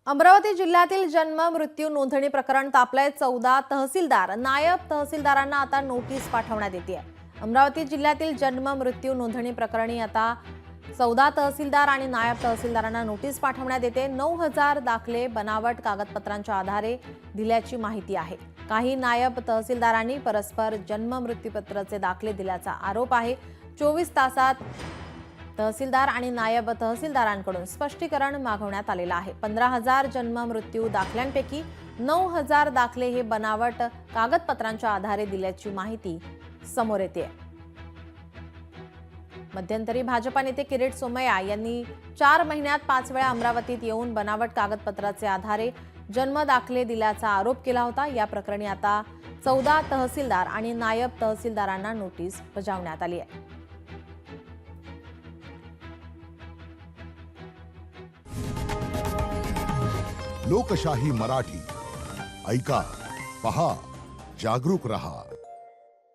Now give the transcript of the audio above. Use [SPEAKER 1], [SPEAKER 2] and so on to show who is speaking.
[SPEAKER 1] अमरावती जिल्ह्यातील जन्म मृत्यू नोंदणी प्रकरण तापलंय। 14 तहसीलदार नायब तहसीलदारांना आता नोटीस पाठवण्यात येते। अमरावती जिल्ह्यातील जन्म मृत्यू नोंदणी प्रकरणी आता 14 तहसीलदार आणि नायब तहसीलदारांना नोटीस पाठवण्यात येते। 9000 दाखले बनावट कागदपत्रांच्या आधारे दिल्याची माहिती आहे। काही नायब तहसीलदारांनी परस्पर जन्म मृत्यूपत्राचे दाखले दिल्याचा आरोप आहे। 24 तासात तहसीलदार आणि नायब तहसीलदारांकडून स्पष्टीकरण मागवण्यात आलेलं आहे। 15000 जन्म मृत्यू दाखल्यांपैकी 9000 दाखले हे बनावट कागदपत्रांच्या आधारे दिल्याची माहिती समोर येते। मध्यंतरी भाजपा नेते किरीट सोमय्या यांनी 4 महिन्यात 5 वेळा अमरावतीत येऊन बनावट कागदपत्राचे आधारे जन्म दाखले दिल्याचा आरोप केला होता। या प्रकरणी आता 14 तहसीलदार आणि नायब तहसीलदारांना नोटीस बजावण्यात आली आहे।
[SPEAKER 2] लोकशाही मराठी ऐका, पहा, जागरूक रहा।